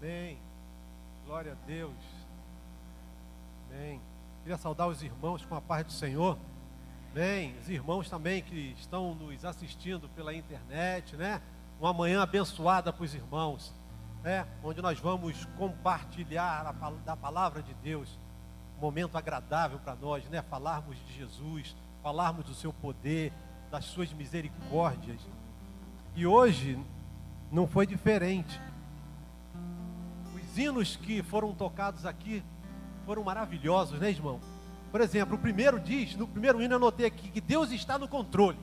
Amém. Glória a Deus. Amém. Queria saudar os irmãos com a paz do Senhor. Amém. Os irmãos também que estão nos assistindo pela internet, né? Uma manhã abençoada para os irmãos, né? Onde nós vamos compartilhar da palavra de Deus. Um momento agradável para nós, né? Falarmos de Jesus, falarmos do seu poder, das suas misericórdias. E hoje não foi diferente. Os hinos que foram tocados aqui foram maravilhosos, né, irmão? Por exemplo, o primeiro diz, no primeiro hino eu anotei aqui, que Deus está no controle.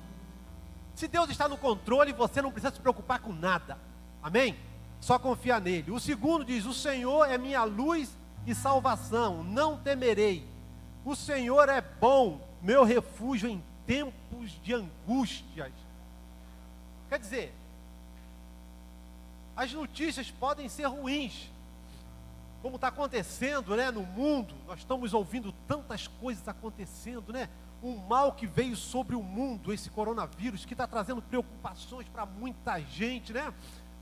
Se Deus está no controle, você não precisa se preocupar com nada. Amém? Só confiar nele. O segundo diz, o Senhor é minha luz e salvação, não temerei. O Senhor é bom, meu refúgio em tempos de angústias. Quer dizer, as notícias podem ser ruins, como está acontecendo, né, no mundo. Nós estamos ouvindo tantas coisas acontecendo, né? Um mal que veio sobre o mundo, esse coronavírus, que está trazendo preocupações para muita gente, né?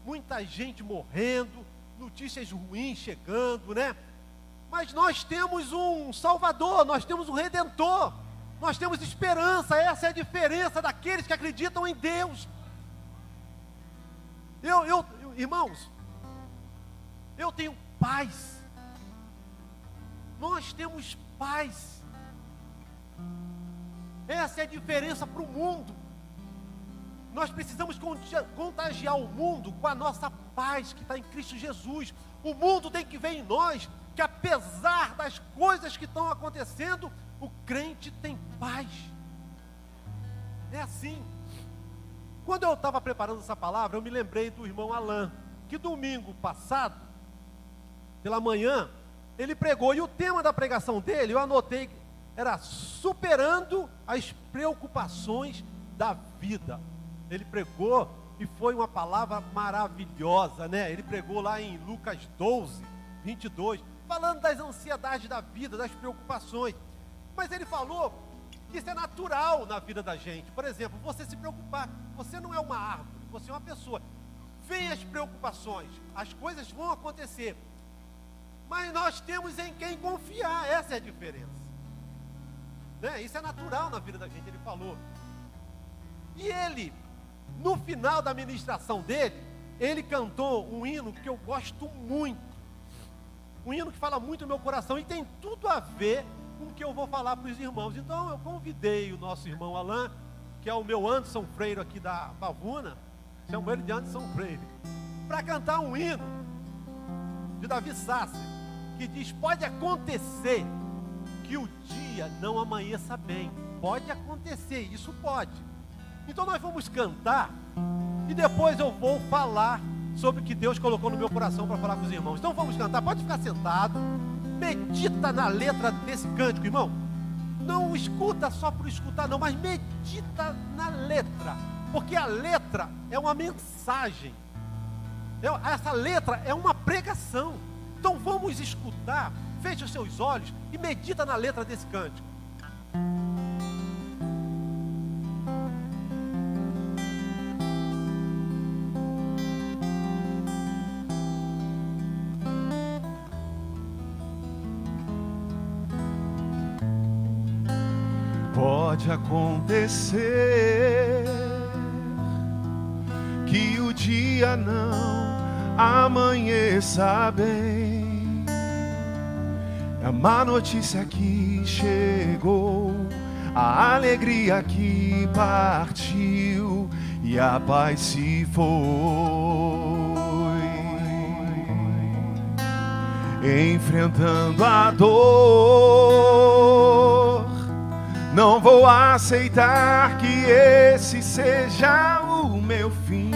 Muita gente morrendo, notícias ruins chegando, né? Mas nós temos um Salvador, nós temos um Redentor, nós temos esperança. Essa é a diferença daqueles que acreditam em Deus. Irmãos, eu tenho paz. Nós temos paz. Essa é a diferença para o mundo. Nós precisamos contagiar o mundo com a nossa paz que está em Cristo Jesus. O mundo tem que ver em nós que, apesar das coisas que estão acontecendo, o crente tem paz. É assim. Quando eu estava preparando essa palavra, eu me lembrei do irmão Alain, que domingo passado, pela manhã, ele pregou, e o tema da pregação dele, eu anotei, era superando as preocupações da vida. Ele pregou, e foi uma palavra maravilhosa, né? Ele pregou lá em Lucas 12, 22, falando das ansiedades da vida, das preocupações. Mas ele falou que isso é natural na vida da gente. Por exemplo, você se preocupar, você não é uma árvore, você é uma pessoa. Vem as preocupações, as coisas vão acontecer, mas nós temos em quem confiar. Essa é a diferença, né? Isso é natural na vida da gente, ele falou. E ele, no final da ministração dele, ele cantou um hino que eu gosto muito, um hino que fala muito no meu coração, e tem tudo a ver com o que eu vou falar para os irmãos. Então eu convidei o nosso irmão Alain, que é o meu Anderson Freire aqui da Pavuna, chamo ele de Anderson Freire, para cantar um hino de Davi Sasser, que diz: pode acontecer que o dia não amanheça bem. Pode acontecer, isso pode. Então nós vamos cantar, e depois eu vou falar sobre o que Deus colocou no meu coração para falar com os irmãos. Então vamos cantar, pode ficar sentado, medita na letra desse cântico, irmão. Não escuta só por escutar não, mas medita na letra, porque a letra é uma mensagem, essa letra é uma pregação. Então vamos escutar, feche os seus olhos e medita na letra desse cântico. Pode acontecer que o dia não amanheça bem. A má notícia que chegou, a alegria que partiu e a paz se foi. Enfrentando a dor, não vou aceitar que esse seja o meu fim.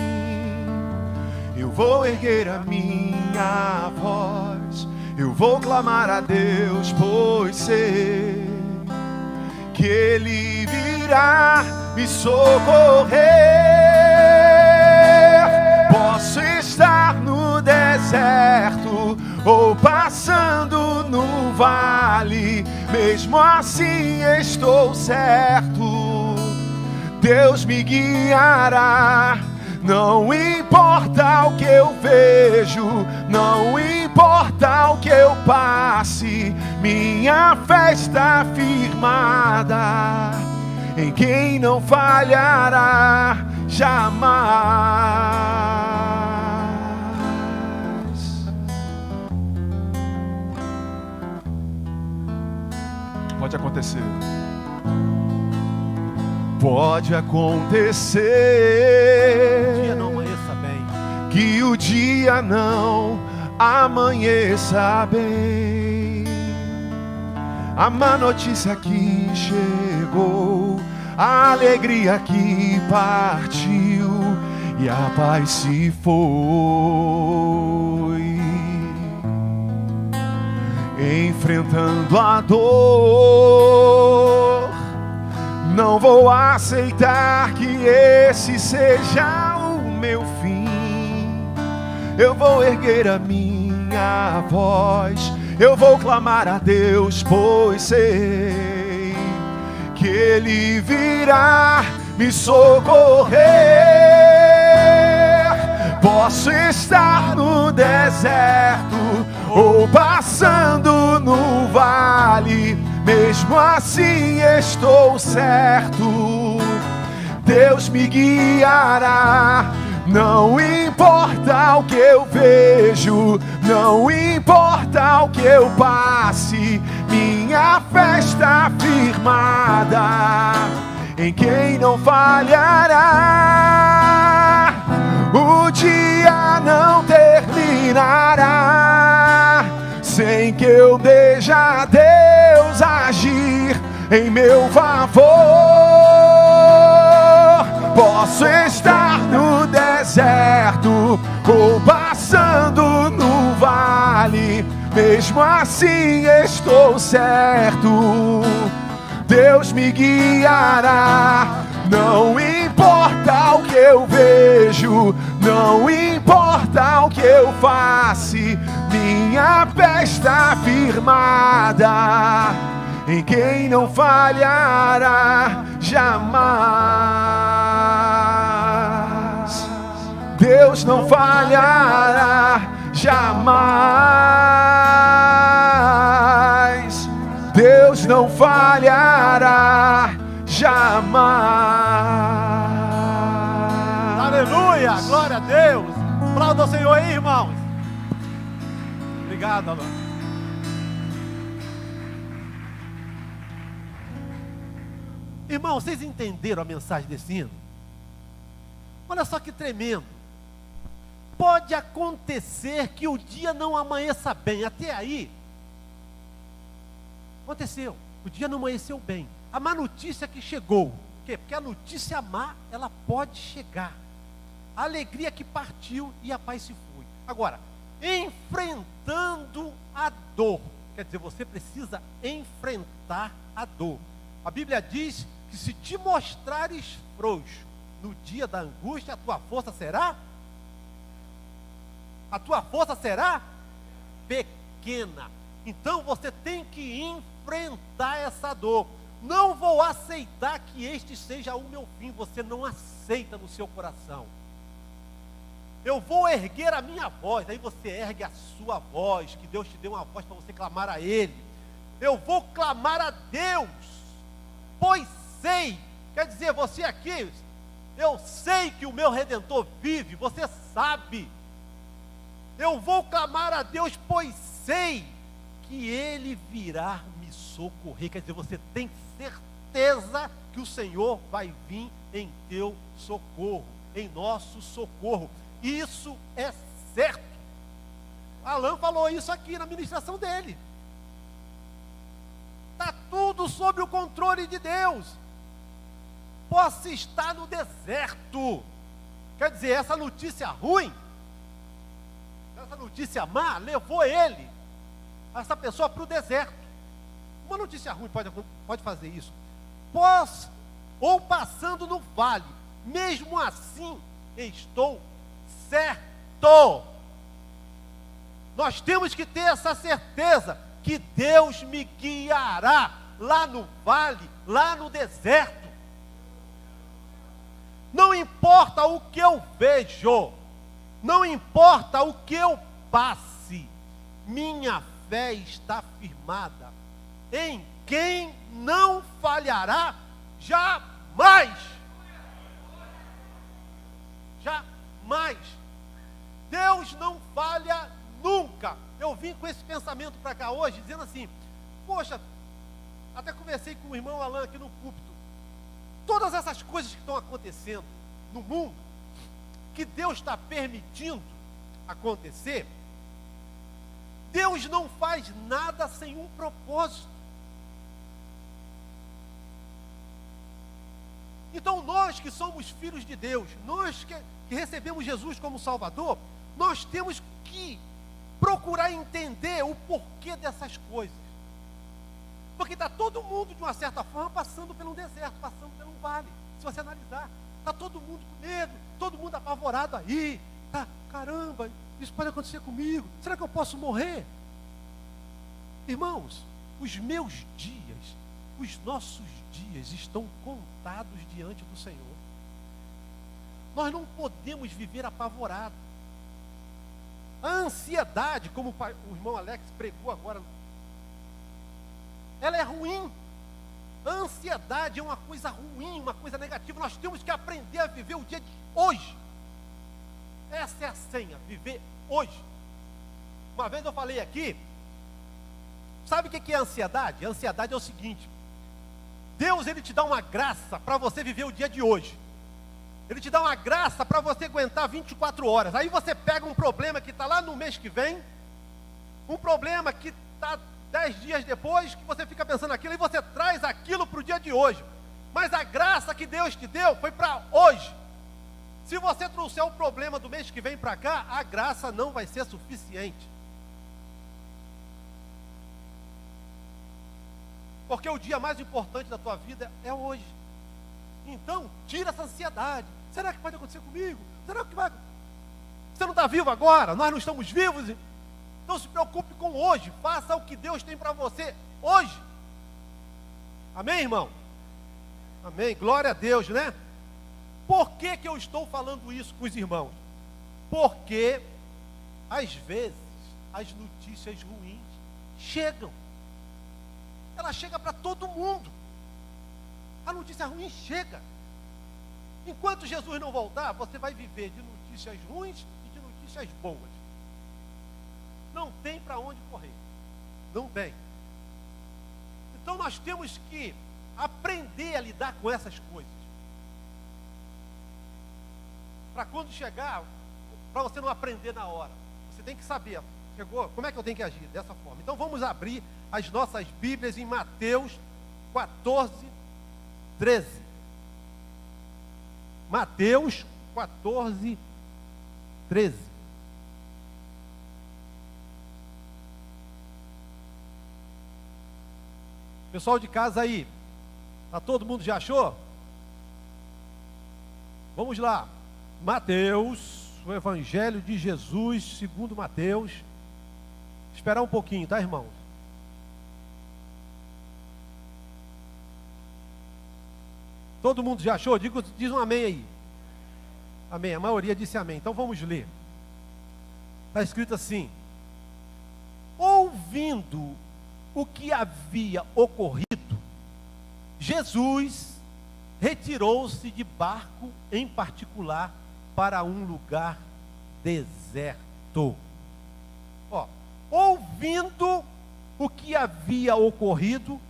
Eu vou erguer a minha voz, eu vou clamar a Deus, pois sei que Ele virá me socorrer. Posso estar no deserto ou passando no vale, mesmo assim estou certo, Deus me guiará. Não importa importa o que eu vejo, não importa o que eu passe, minha fé está firmada em quem não falhará jamais. Pode acontecer. Pode acontecer dia não amanheça bem, que o dia não amanheça bem. A má notícia que chegou, a alegria que partiu e a paz se foi. Enfrentando a dor, não vou aceitar que esse seja o meu fim. Eu vou erguer a minha voz, eu vou clamar a Deus, pois sei que Ele virá me socorrer. Posso estar no deserto ou passando no vale, mesmo assim estou certo, Deus me guiará. Não importa o que eu vejo, não importa o que eu passe, minha fé está firmada em quem não falhará. O dia não terminará sem que eu deixe Deus agir em meu favor. Posso estar no deserto ou passando no vale, mesmo assim estou certo, Deus me guiará. Não importa o que eu vejo, não importa o que eu faça, minha fé está firmada em quem não falhará jamais. Deus não falhará jamais. Deus não falhará jamais. Aleluia, glória a Deus. Aplauda o Senhor aí, irmãos. Obrigado, Alain. Irmão, vocês entenderam a mensagem desse hino? Olha só que tremendo. Pode acontecer que o dia não amanheça bem. Até aí, aconteceu. O dia não amanheceu bem. A má notícia que chegou. Por quê? Porque a notícia má, ela pode chegar. A alegria que partiu e a paz se foi. Agora, enfrentando a dor. Quer dizer, você precisa enfrentar a dor. A Bíblia diz que se te mostrares frouxo no dia da angústia, a tua força será? A tua força será pequena. Então você tem que enfrentar essa dor. Não vou aceitar que este seja o meu fim. Você não aceita no seu coração. Eu vou erguer a minha voz. Aí você ergue a sua voz, que Deus te deu uma voz para você clamar a Ele. Eu vou clamar a Deus, pois sei. Quer dizer, você aqui, eu sei que o meu Redentor vive. Você sabe. Eu vou clamar a Deus, pois sei que Ele virá me socorrer. Quer dizer, você tem certeza que o Senhor vai vir em teu socorro, em nosso socorro. Isso é certo. Alain falou isso aqui na ministração dele. Está tudo sob o controle de Deus. Posso estar no deserto. Quer dizer, essa notícia ruim, essa notícia má, levou ele, essa pessoa, para o deserto. Uma notícia ruim pode fazer isso. Ou passando no vale, mesmo assim estou certo. Nós temos que ter essa certeza que Deus me guiará lá no vale, lá no deserto. Não importa o que eu vejo, Não importa o que eu passe, minha fé está firmada em quem não falhará jamais. Jamais. Deus não falha nunca. Eu vim com esse pensamento para cá hoje, dizendo assim, poxa, até conversei com o irmão Alain aqui no púlpito. Todas essas coisas que estão acontecendo no mundo, que Deus está permitindo acontecer, Deus não faz nada sem um propósito. Então nós que somos filhos de Deus, nós que recebemos Jesus como Salvador, nós temos que procurar entender o porquê dessas coisas. Porque está todo mundo, de uma certa forma, passando por um deserto, passando por um vale. Se você analisar, está todo mundo com medo, todo mundo apavorado aí. Tá, caramba, isso pode acontecer comigo. Será que eu posso morrer? Irmãos, os meus dias, os nossos dias estão contados diante do Senhor. Nós não podemos viver apavorado. A ansiedade, como o irmão Alex pregou agora, ela é ruim. A ansiedade é uma coisa ruim, uma coisa negativa. Nós temos que aprender a viver o dia de hoje. Essa é a senha, viver hoje. Uma vez eu falei aqui, sabe o que é a ansiedade? A ansiedade é o seguinte: Deus, Ele te dá uma graça para você viver o dia de hoje. Ele te dá uma graça para você aguentar 24 horas. Aí você pega um problema que está lá no mês que vem, um problema que está 10 dias depois, que você fica pensando aquilo, e você traz aquilo para o dia de hoje. Mas a graça que Deus te deu foi para hoje. Se você trouxer o problema do mês que vem para cá, a graça não vai ser suficiente. Porque o dia mais importante da tua vida é hoje. Então, tira essa ansiedade. Será que pode acontecer comigo? Será que vai? Você não está vivo agora? Nós não estamos vivos? Não se preocupe com hoje. Faça o que Deus tem para você hoje. Amém, irmão? Amém. Glória a Deus, né? Por que eu estou falando isso com os irmãos? Porque, às vezes, as notícias ruins chegam. Ela chega para todo mundo. A notícia ruim chega. Enquanto Jesus não voltar, você vai viver de notícias ruins e de notícias boas. Não tem para onde correr. Não tem. Então nós temos que aprender a lidar com essas coisas. Para quando chegar, para você não aprender na hora. Você tem que saber, chegou, como é que eu tenho que agir? Dessa forma. Então vamos abrir as nossas Bíblias em Mateus 14, 13. Mateus 14, 13. Pessoal de casa aí, tá todo mundo já achou? Vamos lá. Mateus, o Evangelho de Jesus, segundo Mateus. Esperar um pouquinho, tá, irmãos? Todo mundo já achou? Diz um amém aí. Amém. A maioria disse amém. Então vamos ler. Está escrito assim: ouvindo o que havia ocorrido, Jesus retirou-se de barco em particular para um lugar deserto. Ouvindo o que havia ocorrido,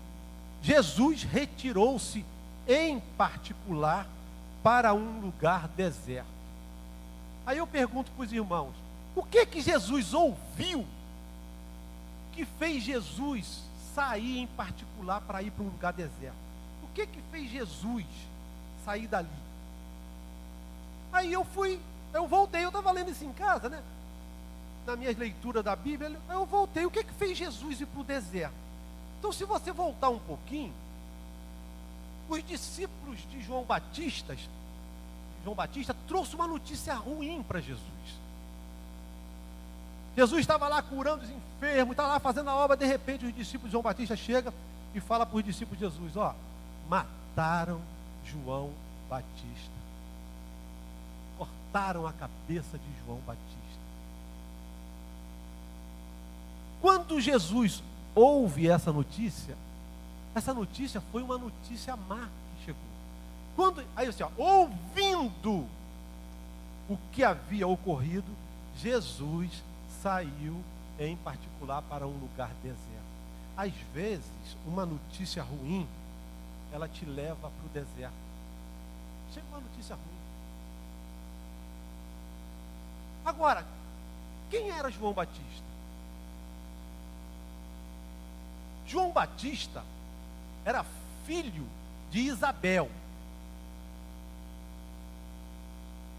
Jesus retirou-se em particular para um lugar deserto. Aí eu pergunto para os irmãos, o que Jesus ouviu que fez Jesus sair em particular para ir para um lugar deserto? O que fez Jesus sair dali? Aí eu voltei, eu estava lendo isso em casa, né? Na minha leitura da Bíblia, eu voltei, o que fez Jesus ir para o deserto? Então se você voltar um pouquinho, os discípulos de João Batista trouxe uma notícia ruim para Jesus. Jesus estava lá curando os enfermos, estava lá fazendo a obra, de repente os discípulos de João Batista chegam e falam para os discípulos de Jesus, mataram João Batista. cortaram a cabeça de João Batista. Quando Jesus ouve essa notícia foi uma notícia má que chegou. Aí assim, ouvindo o que havia ocorrido, Jesus saiu em particular para um lugar deserto. Às vezes, uma notícia ruim, ela te leva para o deserto. Chega uma notícia ruim. Agora, quem era João Batista? João Batista era filho de Isabel,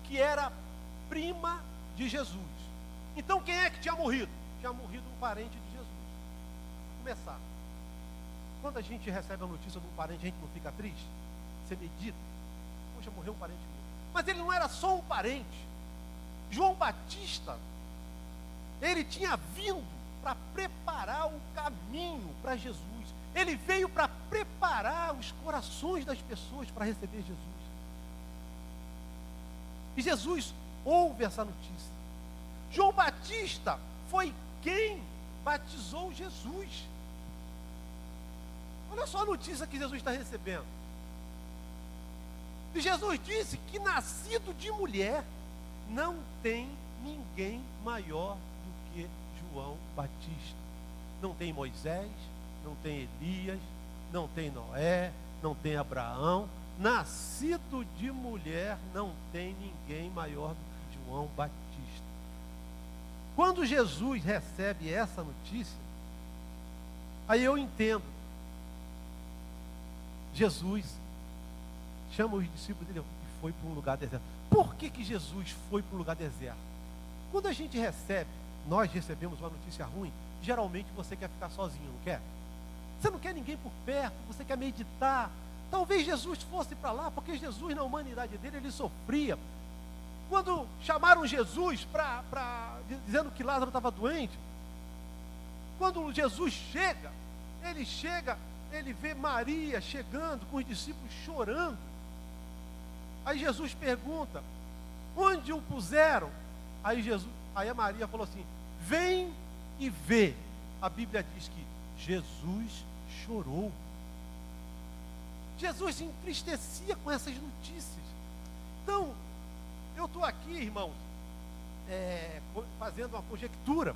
que era prima de Jesus. Então quem é que tinha morrido? Tinha morrido um parente de Jesus. Vamos começar. Quando a gente recebe a notícia de um parente, a gente não fica triste? Você medita? Poxa, morreu um parente meu. Mas ele não era só um parente. João Batista, ele tinha vindo para preparar o caminho para Jesus. Ele veio para preparar os corações das pessoas para receber Jesus. E Jesus ouve essa notícia. João Batista foi quem batizou Jesus. Olha só a notícia que Jesus está recebendo. E Jesus disse que nascido de mulher não tem ninguém maior do que João Batista. Não tem Moisés, não tem Elias, não tem Noé, não tem Abraão. Nascido de mulher não tem ninguém maior do que João Batista. Quando Jesus recebe essa notícia, aí eu entendo. Jesus chama os discípulos dele e foi para um lugar deserto. Por que Jesus foi para um lugar deserto? Quando a gente nós recebemos uma notícia ruim, geralmente você quer ficar sozinho, não quer? Você não quer ninguém por perto, você quer meditar. Talvez Jesus fosse para lá, porque Jesus, na humanidade dele, ele sofria. Quando chamaram Jesus dizendo que Lázaro estava doente, quando Jesus chega, ele vê Maria chegando com os discípulos chorando. Aí Jesus pergunta, onde o puseram? Aí a Maria falou assim, vem e vê. A Bíblia diz que Jesus chorou. Jesus se entristecia com essas notícias. Então, eu estou aqui, irmãos, fazendo uma conjectura.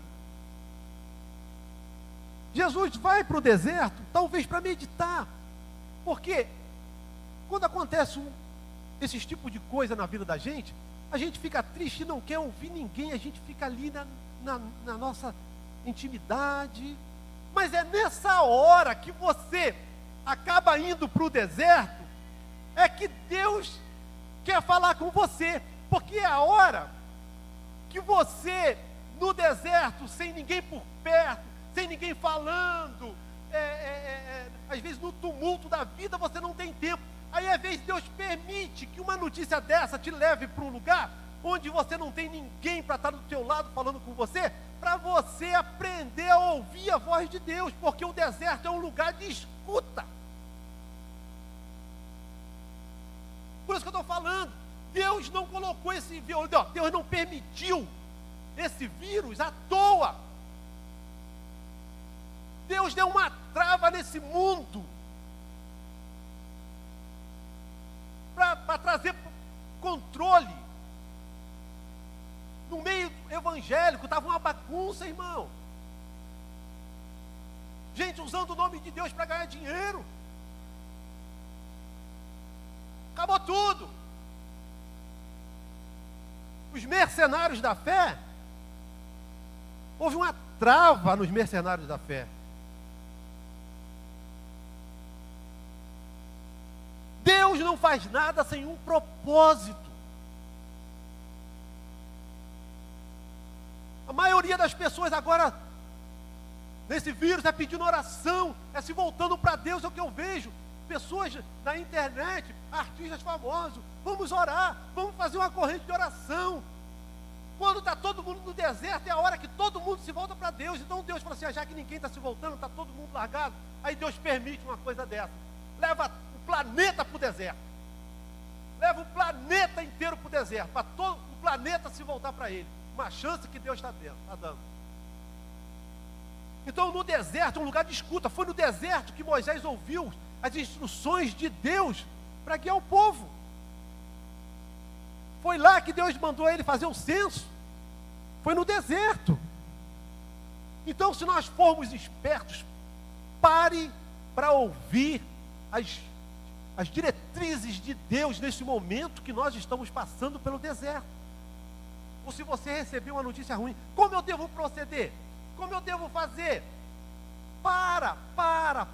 Jesus vai para o deserto, talvez para meditar. Porque quando acontece esses tipos de coisa na vida da gente, a gente fica triste e não quer ouvir ninguém, a gente fica ali na nossa intimidade. Mas é nessa hora que você acaba indo para o deserto, é que Deus quer falar com você, porque é a hora que você, no deserto, sem ninguém por perto, sem ninguém falando, às vezes no tumulto da vida você não tem tempo, aí às vezes Deus permite que uma notícia dessa te leve para um lugar onde você não tem ninguém para estar do teu lado falando com você, para você aprender a ouvir a voz de Deus, porque o deserto é um lugar de escuta. Por isso que eu estou falando, Deus não colocou esse vírus, Deus não permitiu esse vírus à toa. Deus deu uma trava nesse mundo para trazer controle. No meio evangélico estava uma bagunça, irmão. Gente usando o nome de Deus para ganhar dinheiro. Acabou tudo. Os mercenários da fé, houve uma trava nos mercenários da fé. Deus não faz nada sem um propósito. A maioria das pessoas agora, nesse vírus, está pedindo oração, se voltando para Deus, é o que eu vejo. Pessoas na internet, artistas famosos, vamos orar, vamos fazer uma corrente de oração. Quando está todo mundo no deserto, é a hora que todo mundo se volta para Deus. Então Deus fala assim, já que ninguém está se voltando, está todo mundo largado, aí Deus permite uma coisa dessa. Leva o planeta para o deserto. Leva o planeta inteiro para o deserto, para todo planeta se voltar para ele. Uma chance que Deus está dando. Então, no deserto, é um lugar de escuta. Foi no deserto que Moisés ouviu as instruções de Deus para guiar o povo. Foi lá que Deus mandou ele fazer o censo. Foi no deserto. Então, se nós formos espertos, pare para ouvir as diretrizes de Deus nesse momento que nós estamos passando pelo deserto. Ou se você recebeu uma notícia ruim, como eu devo proceder? Como eu devo fazer? Para,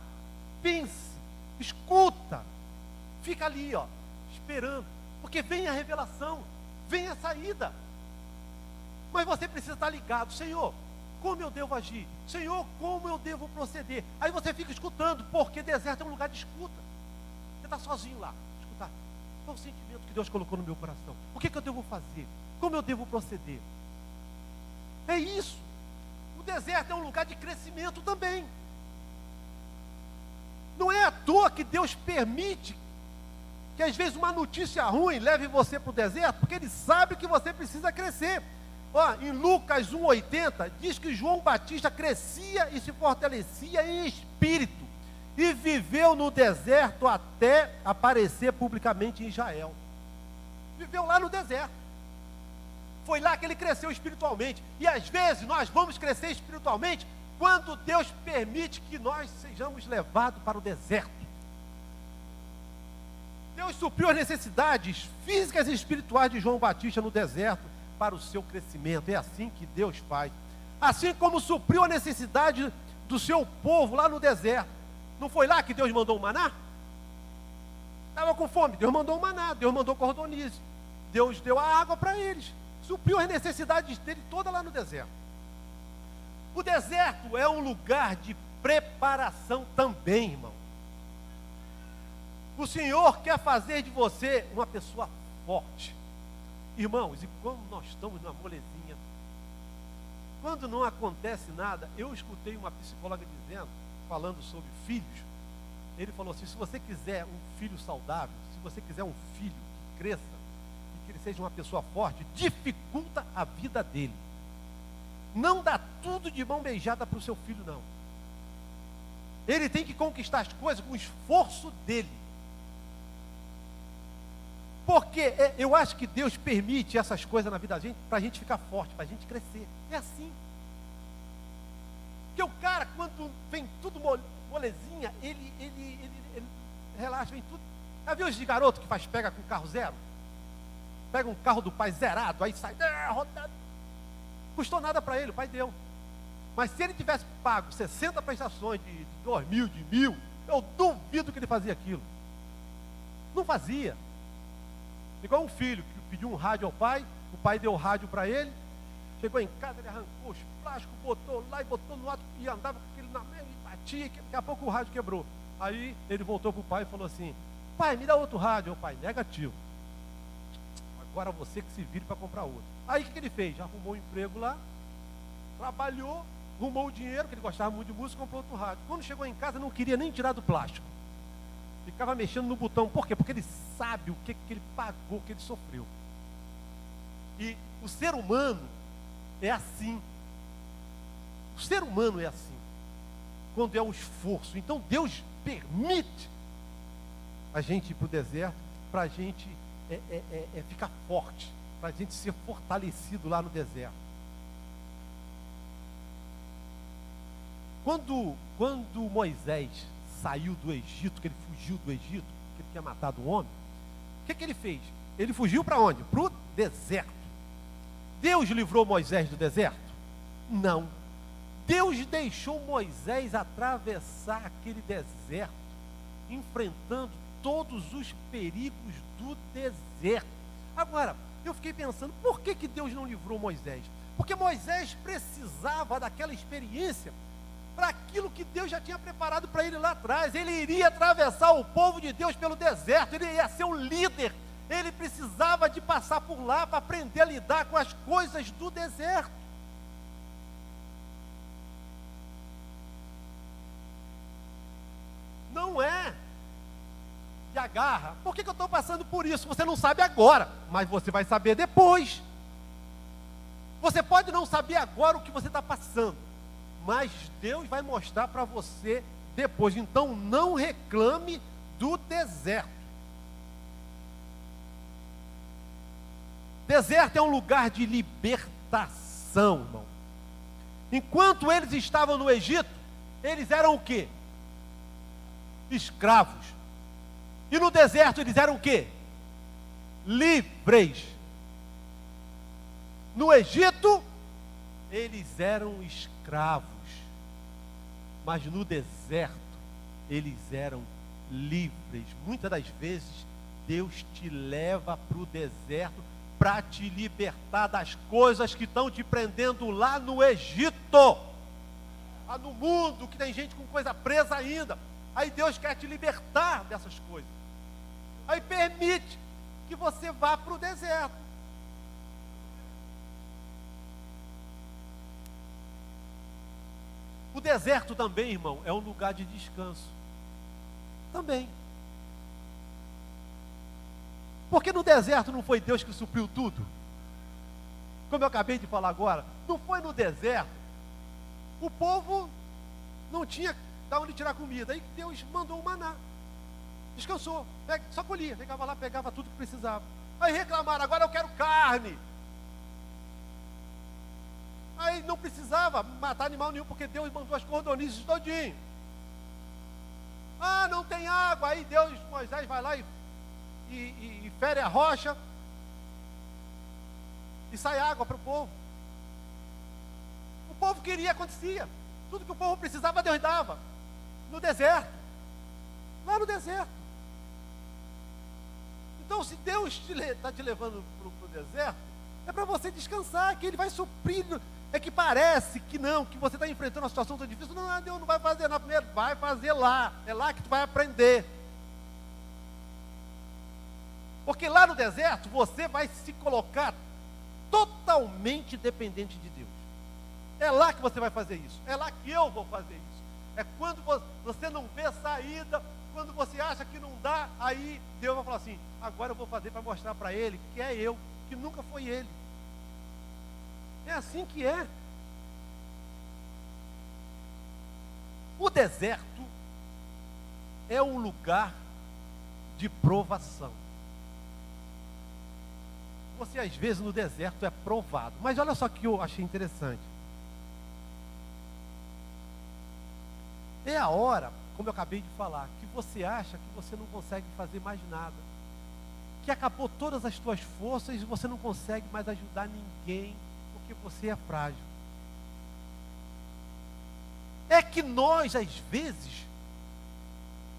pense, escuta, fica ali, esperando, porque vem a revelação, vem a saída. Mas você precisa estar ligado, Senhor, como eu devo agir? Senhor, como eu devo proceder? Aí você fica escutando, porque deserto é um lugar de escuta. Você está sozinho lá, escutar. Qual o sentimento que Deus colocou no meu coração? O que eu devo fazer? Como eu devo proceder? É isso. O deserto é um lugar de crescimento também. Não é à toa que Deus permite que às vezes uma notícia ruim leve você para o deserto, porque Ele sabe que você precisa crescer. Em Lucas 1,80 diz que João Batista crescia e se fortalecia em espírito e viveu no deserto até aparecer publicamente em Israel. Viveu lá no deserto. Foi lá que ele cresceu espiritualmente. E às vezes nós vamos crescer espiritualmente quando Deus permite que nós sejamos levados para o deserto. Deus supriu as necessidades físicas e espirituais de João Batista no deserto para o seu crescimento. É assim que Deus faz. Assim como supriu a necessidade do seu povo lá no deserto. Não foi lá que Deus mandou o maná? Estava com fome, Deus mandou o maná, Deus mandou cordonize. Deus deu a água para eles. Supriu as necessidades dele toda lá no deserto. O deserto é um lugar de preparação também, irmão. O Senhor quer fazer de você uma pessoa forte. Irmãos, e quando nós estamos numa molezinha, quando não acontece nada, eu escutei uma psicóloga dizendo, falando sobre filhos, ele falou assim, se você quiser um filho saudável, se você quiser um filho que cresça, e que ele seja uma pessoa forte, dificulta a vida dele. Não dá tudo de mão beijada para o seu filho, não. Ele tem que conquistar as coisas com o esforço dele. Porque eu acho que Deus permite essas coisas na vida da gente para a gente ficar forte, para a gente crescer. É assim. Porque o cara, quando vem tudo molezinha, ele relaxa, vem tudo. Já viu os de garoto que pega com carro zero? Pega um carro do pai zerado, aí sai, rodado. Custou nada para ele, o pai deu. Mas se ele tivesse pago 60 prestações de 2.000, de 1.000, eu duvido que ele fazia aquilo. Não fazia. Igual um filho que pediu um rádio ao pai, o pai deu o rádio para ele, chegou em casa, ele arrancou os plásticos, botou lá e botou no lado, e andava com aquele na mão e batia, daqui a pouco o rádio quebrou. Aí ele voltou para o pai e falou assim, pai, me dá outro rádio. O pai, negativo. Agora você que se vire para comprar outro. Aí o que ele fez? Arrumou um emprego lá, trabalhou, arrumou o dinheiro, que ele gostava muito de música, comprou outro rádio. Quando chegou em casa, não queria nem tirar do plástico. Ficava mexendo no botão. Por quê? Porque ele sabe o que ele pagou, o que ele sofreu. E o ser humano é assim. O ser humano é assim. Quando é um esforço. Então Deus permite a gente ir para o deserto para a gente ficar forte, para a gente ser fortalecido lá no deserto. Quando Moisés saiu do Egito, que ele fugiu do Egito, que ele tinha matado um homem, o que ele fez? Ele fugiu para onde? Para o deserto. Deus livrou Moisés do deserto? Não. Deus deixou Moisés atravessar aquele deserto, enfrentando todos os perigos do deserto. Agora, eu fiquei pensando, por que Deus não livrou Moisés? Porque Moisés precisava daquela experiência para aquilo que Deus já tinha preparado para ele lá atrás. Ele iria atravessar o povo de Deus pelo deserto, ele ia ser um líder, ele precisava de passar por lá para aprender a lidar com as coisas do deserto. Não é de agarra. Por que eu estou passando por isso? Você não sabe agora, mas você vai saber depois. Você pode não saber agora o que você está passando, mas Deus vai mostrar para você depois. Então não reclame do deserto. Deserto é um lugar de libertação, irmão. Enquanto eles estavam no Egito, eles eram o quê? Escravos. E no deserto eles eram o quê? Livres. No Egito, eles eram escravos. Mas no deserto, eles eram livres. Muitas das vezes, Deus te leva para o deserto para te libertar das coisas que estão te prendendo lá no Egito. Lá no mundo, que tem gente com coisa presa ainda. Aí Deus quer te libertar dessas coisas. Aí permite que você vá para o deserto. O deserto também, irmão, é um lugar de descanso. Também. Porque no deserto não foi Deus que supriu tudo? Como eu acabei de falar agora, não foi no deserto. O povo não tinha de onde tirar comida. Aí Deus mandou o maná. Descansou, só colhia. Pegava lá, pegava tudo que precisava. Aí reclamaram, agora eu quero carne. Aí não precisava matar animal nenhum, porque Deus mandou as cordonices todinho. Ah, não tem água. Aí Moisés vai lá e fere a rocha. E sai água para o povo. O povo queria, acontecia. Tudo que o povo precisava, Deus dava. No deserto. Lá no deserto. Então, se Deus está te levando para o deserto, é para você descansar, que Ele vai suprir. É que parece que não, que você está enfrentando uma situação tão difícil. Não, Deus não vai fazer na primeira, vai fazer lá. É lá que tu vai aprender. Porque lá no deserto, você vai se colocar totalmente dependente de Deus. É lá que você vai fazer isso. É lá que eu vou fazer isso. É quando você não vê saída, quando você acha que não dá, aí Deus vai falar assim, agora eu vou fazer para mostrar para ele que é eu, que nunca foi ele. É assim que é. O deserto é um lugar de provação. Você às vezes no deserto é provado. Mas olha só que eu achei interessante. É a hora, como eu acabei de falar, que você acha que você não consegue fazer mais nada. Que acabou todas as suas forças e você não consegue mais ajudar ninguém. Porque você é frágil. É que nós, às vezes,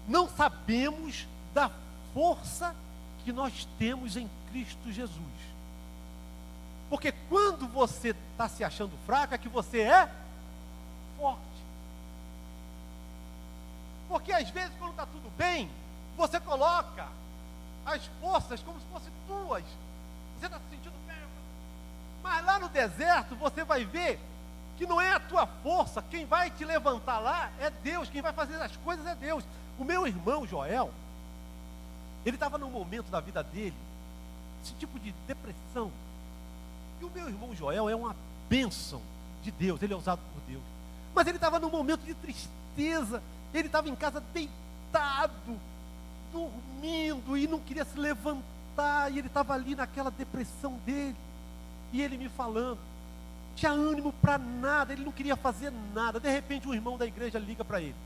não sabemos da força que nós temos em Cristo Jesus. Porque quando você está se achando fraco, é que você é forte. Porque às vezes, quando está tudo bem, você coloca as forças como se fossem tuas. Você está se sentindo bem. Mas lá no deserto, você vai ver que não é a tua força, quem vai te levantar lá é Deus, quem vai fazer as coisas é Deus. O meu irmão Joel, ele estava num momento da vida dele, esse tipo de depressão. E o meu irmão Joel é uma bênção de Deus, ele é usado por Deus. Mas ele estava num momento de tristeza, ele estava em casa deitado, dormindo, e não queria se levantar, e ele estava ali naquela depressão dele. E ele me falando, tinha ânimo para nada, ele não queria fazer nada. De repente um irmão da igreja liga para ele.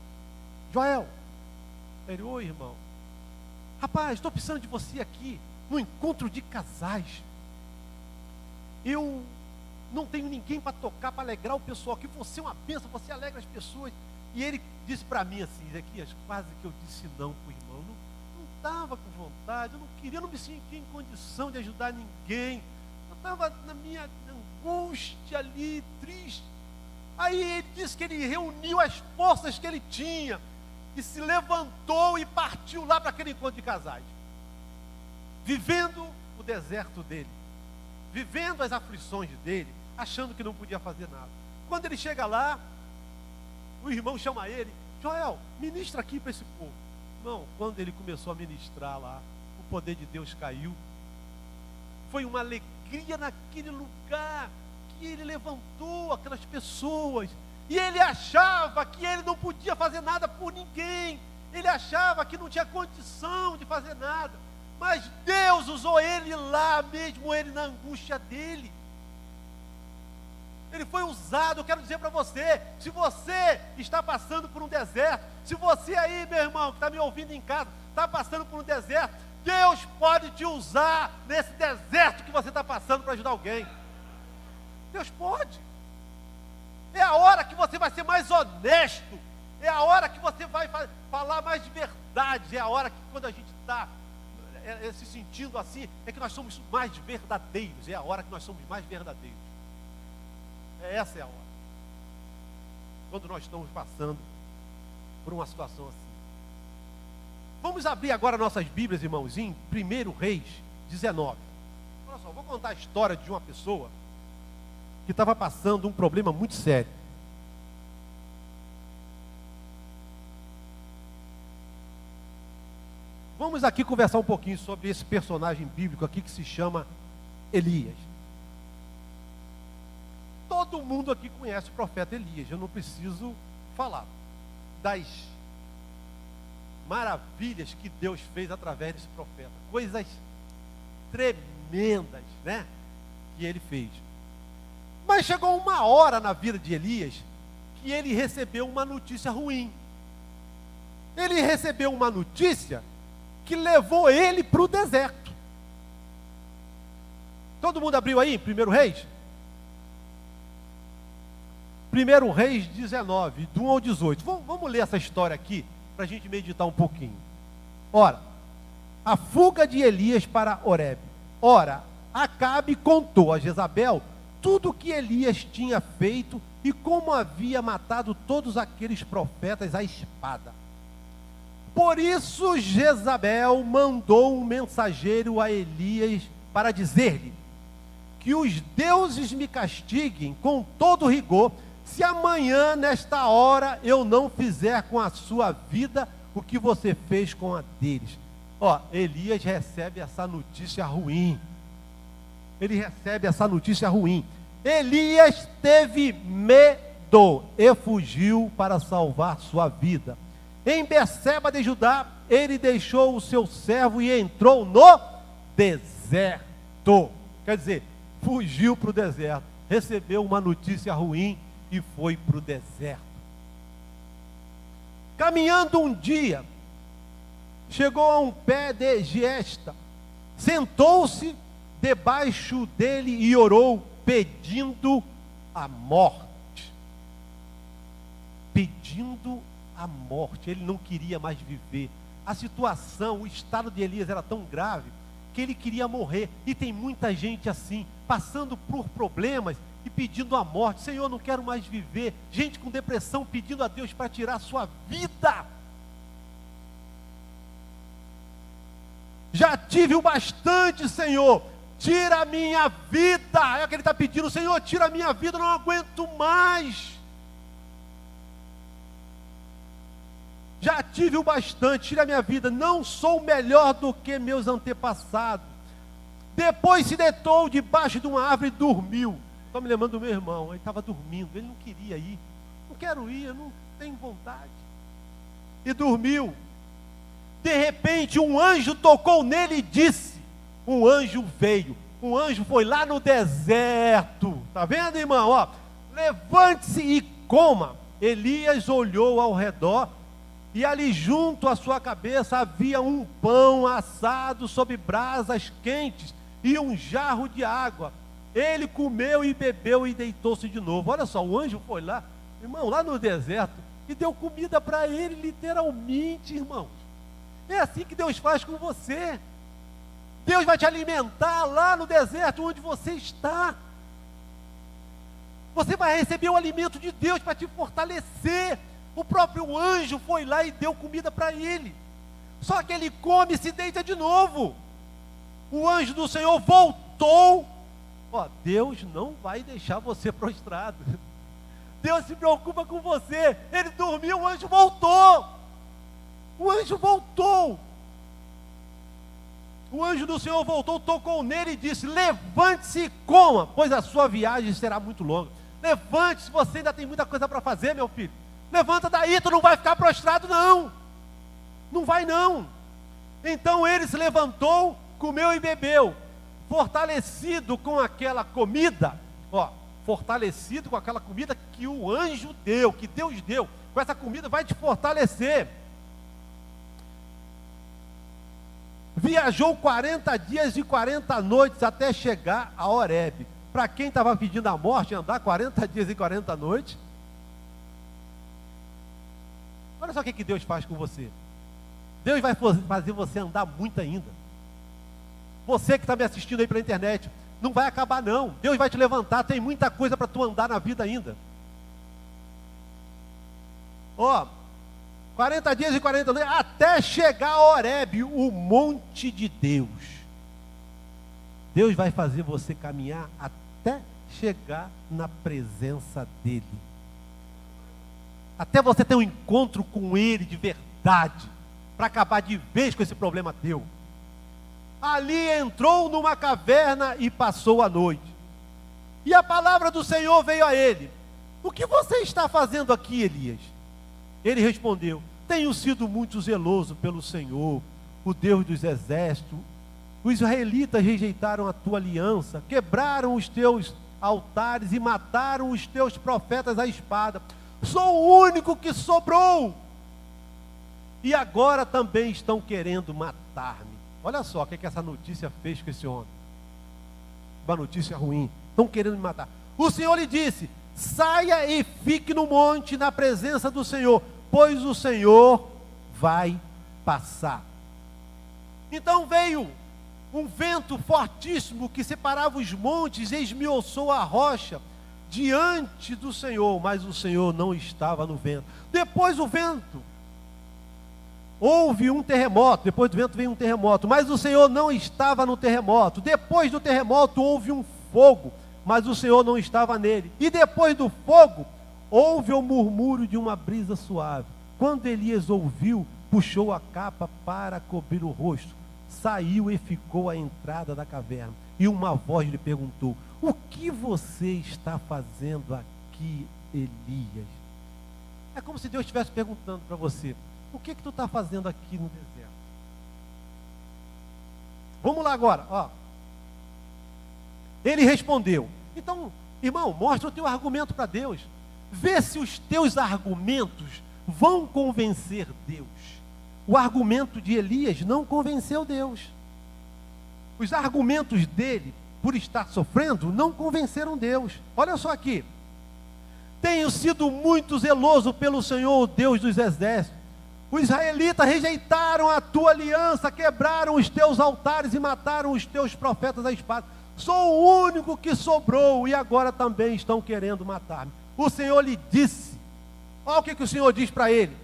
Joel, ele, oi irmão. Rapaz, estou precisando de você aqui, no encontro de casais. Eu não tenho ninguém para tocar, para alegrar o pessoal aqui. Você é uma bênção, você alegra as pessoas. E ele disse para mim assim, Ezequias, quase que eu disse não para o irmão. Não estava com vontade, eu não queria, eu não me sentia em condição de ajudar ninguém. Eu estava na minha angústia ali, triste. Aí ele disse que ele reuniu as forças que ele tinha e se levantou e partiu lá para aquele encontro de casais, vivendo o deserto dele, vivendo as aflições dele, achando que não podia fazer nada. Quando ele chega lá, o irmão chama ele, Joel, ministra aqui para esse povo. Não, quando ele começou a ministrar lá, o poder de Deus caiu. Foi uma alegria naquele lugar que ele levantou aquelas pessoas, e ele achava que ele não podia fazer nada por ninguém, ele achava que não tinha condição de fazer nada, mas Deus usou ele lá, mesmo ele na angústia dele. Ele foi usado. Eu quero dizer para você, se você está passando por um deserto, se você aí, meu irmão, que está me ouvindo em casa, está passando por um deserto, Deus pode te usar nesse deserto que você está passando para ajudar alguém. Deus pode. É a hora que você vai ser mais honesto, é a hora que você vai falar mais de verdade, é a hora que quando a gente está se sentindo assim, é que nós somos mais verdadeiros, é a hora que nós somos mais verdadeiros. Essa é a hora. Quando nós estamos passando por uma situação assim. Vamos abrir agora nossas Bíblias, irmãos, em 1 Reis 19. Olha só, vou contar a história de uma pessoa que estava passando um problema muito sério. Vamos aqui conversar um pouquinho sobre esse personagem bíblico aqui que se chama Elias. Todo mundo aqui conhece o profeta Elias, eu não preciso falar das maravilhas que Deus fez através desse profeta, coisas tremendas, né, que ele fez. Mas chegou uma hora na vida de Elias que ele recebeu uma notícia ruim. Ele recebeu uma notícia que levou ele para o deserto. Todo mundo abriu aí, 1 Reis? 1 Reis 19, do 1 ao 18. Vamos ler essa história aqui, para a gente meditar um pouquinho. Ora, a fuga de Elias para Horebe. Ora, Acabe contou a Jezabel tudo o que Elias tinha feito e como havia matado todos aqueles profetas à espada. Por isso Jezabel mandou um mensageiro a Elias para dizer-lhe: que os deuses me castiguem com todo rigor, se amanhã, nesta hora, eu não fizer com a sua vida o que você fez com a deles. Ó, Elias recebe essa notícia ruim. Ele recebe essa notícia ruim. Elias teve medo e fugiu para salvar sua vida. Em Berseba de Judá, ele deixou o seu servo e entrou no deserto. Quer dizer, fugiu para o deserto, recebeu uma notícia ruim e foi para o deserto. Caminhando um dia, chegou a um pé de giesta, sentou-se debaixo dele e orou, pedindo a morte. Pedindo a morte. Ele não queria mais viver. A situação, o estado de Elias era tão grave que ele queria morrer. E tem muita gente assim, passando por problemas e pedindo a morte. Senhor, não quero mais viver. Gente com depressão pedindo a Deus para tirar a sua vida. Já tive o bastante, Senhor, tira a minha vida. É o que ele está pedindo: Senhor, tira a minha vida, não aguento mais. Já tive o bastante, tira a minha vida, não sou melhor do que meus antepassados. Depois se deitou debaixo de uma árvore e dormiu. Estou me lembrando do meu irmão, ele estava dormindo, ele não queria ir. Não quero ir, eu não tenho vontade. E dormiu. De repente um anjo tocou nele e disse, um anjo veio, um anjo foi lá no deserto. Está vendo, irmão? Ó, levante-se e coma. Elias olhou ao redor e ali junto à sua cabeça havia um pão assado sobre brasas quentes e um jarro de água. Ele comeu e bebeu e deitou-se de novo. Olha só, o anjo foi lá, irmão, lá no deserto, e deu comida para ele, literalmente, irmãos. É assim que Deus faz com você. Deus vai te alimentar lá no deserto onde você está. Você vai receber o alimento de Deus para te fortalecer. O próprio anjo foi lá e deu comida para ele. Só que ele come e se deita de novo. O anjo do Senhor voltou. Ó, Deus não vai deixar você prostrado. Deus se preocupa com você. Ele dormiu, o anjo voltou. O anjo voltou. O anjo do Senhor voltou, tocou nele e disse: levante-se e coma, pois a sua viagem será muito longa. Levante-se, você ainda tem muita coisa para fazer, meu filho. Levanta daí, tu não vai ficar prostrado não. Não vai não. Então ele se levantou, comeu e bebeu, fortalecido com aquela comida, fortalecido com aquela comida que o anjo deu, que Deus deu. Com essa comida vai te fortalecer. Viajou 40 dias e 40 noites até chegar a Horebe. Para quem estava pedindo a morte, andar 40 dias e 40 noites. Olha só o que Deus faz com você. Deus vai fazer você andar muito ainda. Você que está me assistindo aí pela internet, não vai acabar não. Deus vai te levantar, tem muita coisa para tu andar na vida ainda. 40 dias e 40 noites, até chegar a Horebe, o monte de Deus. Deus vai fazer você caminhar até chegar na presença dEle. Até você ter um encontro com Ele de verdade, para acabar de vez com esse problema teu. Ali entrou numa caverna e passou a noite. E a palavra do Senhor veio a ele: o que você está fazendo aqui, Elias? Ele respondeu: tenho sido muito zeloso pelo Senhor, o Deus dos exércitos. Os israelitas rejeitaram a tua aliança, quebraram os teus altares e mataram os teus profetas à espada. Sou o único que sobrou. E agora também estão querendo matar-me. Olha só o que essa notícia fez com esse homem. Uma notícia ruim. Estão querendo me matar. O Senhor lhe disse: saia e fique no monte na presença do Senhor, pois o Senhor vai passar. Então veio um vento fortíssimo que separava os montes e esmiuçou a rocha diante do Senhor, mas o Senhor não estava no vento. Depois do vento, houve um terremoto. Depois do vento veio um terremoto, mas o Senhor não estava no terremoto. Depois do terremoto houve um fogo, mas o Senhor não estava nele. E depois do fogo houve o murmúrio de uma brisa suave. Quando Elias ouviu, puxou a capa para cobrir o rosto, saiu e ficou à entrada da caverna. E uma voz lhe perguntou: o que você está fazendo aqui, Elias? É como se Deus estivesse perguntando para você: o que tu está fazendo aqui no deserto? Vamos lá agora, Ele respondeu. Então, irmão, mostra o teu argumento para Deus. Vê se os teus argumentos vão convencer Deus. O argumento de Elias não convenceu Deus. Os argumentos dele, por estar sofrendo, não convenceram Deus. Olha só aqui: tenho sido muito zeloso pelo Senhor, o Deus dos exércitos. Os israelitas rejeitaram a tua aliança, quebraram os teus altares e mataram os teus profetas à espada. Sou o único que sobrou e agora também estão querendo matar-me. O Senhor lhe disse, olha o que o Senhor diz para ele: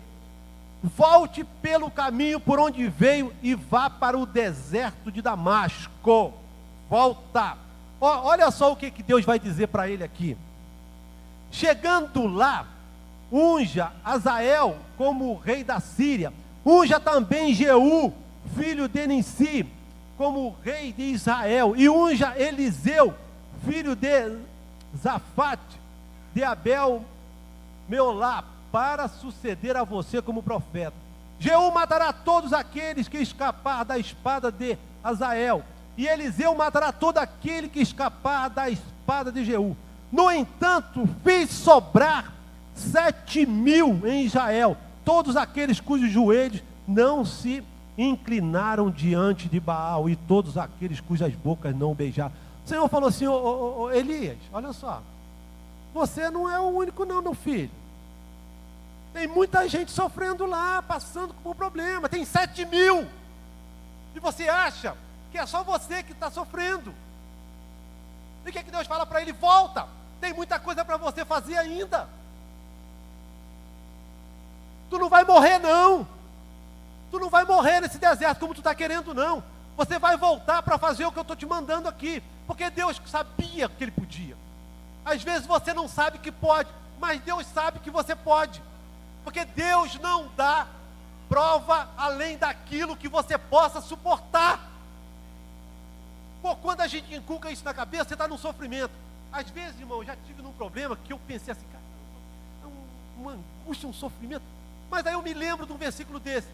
volte pelo caminho por onde veio e vá para o deserto de Damasco. Volta. Olha só o que Deus vai dizer para ele aqui. Chegando lá, unja Azael como rei da Síria. Unja também Jeú, filho de Nissi, como rei de Israel. E unja Eliseu, filho de Zafate, de Abel Meolá, para suceder a você como profeta. Jeú matará todos aqueles que escapar da espada de Azael, e Eliseu matará todo aquele que escapar da espada de Jeú. No entanto, fiz sobrar 7.000 em Israel, todos aqueles cujos joelhos não se inclinaram diante de Baal, e todos aqueles cujas bocas não beijaram. O Senhor falou assim: Elias, olha só, você não é o único não, meu filho. Tem muita gente sofrendo lá, passando por problema. Tem 7.000. E você acha que é só você que está sofrendo. E o que Deus fala para ele? Volta, tem muita coisa para você fazer ainda. Tu não vai morrer não. Tu não vai morrer nesse deserto como tu está querendo não. Você vai voltar para fazer o que eu estou te mandando aqui. Porque Deus sabia que Ele podia. Às vezes você não sabe que pode, mas Deus sabe que você pode. Porque Deus não dá prova além daquilo que você possa suportar. quando a gente inculca isso na cabeça, você está num sofrimento. Às vezes, irmão, eu já tive num problema que eu pensei assim, cara, é uma angústia, um sofrimento. Mas aí eu me lembro de um versículo desse,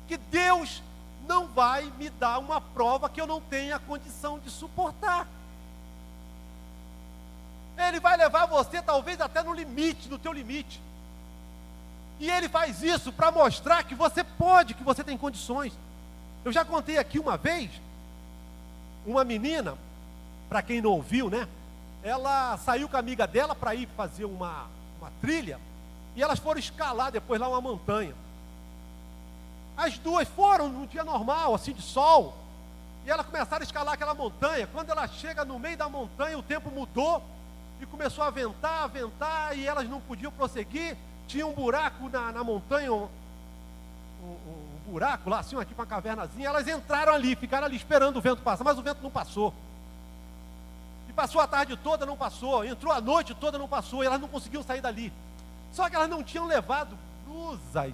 que Deus não vai me dar uma prova que eu não tenha condição de suportar. Ele vai levar você talvez até no limite, no teu limite. E Ele faz isso para mostrar que você pode, que você tem condições. Eu já contei aqui uma vez, uma menina, para quem não ouviu, né? Ela saiu com a amiga dela para ir fazer uma trilha, e elas foram escalar depois lá uma montanha. As duas foram num dia normal, assim de sol, e elas começaram a escalar aquela montanha. Quando ela chega no meio da montanha, o tempo mudou, e começou a ventar, e elas não podiam prosseguir. Tinha um buraco na montanha, um buraco lá, assim, tipo uma cavernazinha. Elas entraram ali, ficaram ali esperando o vento passar, mas o vento não passou. E passou a tarde toda, não passou. Entrou a noite toda, não passou. E elas não conseguiam sair dali. Só que elas não tinham levado blusas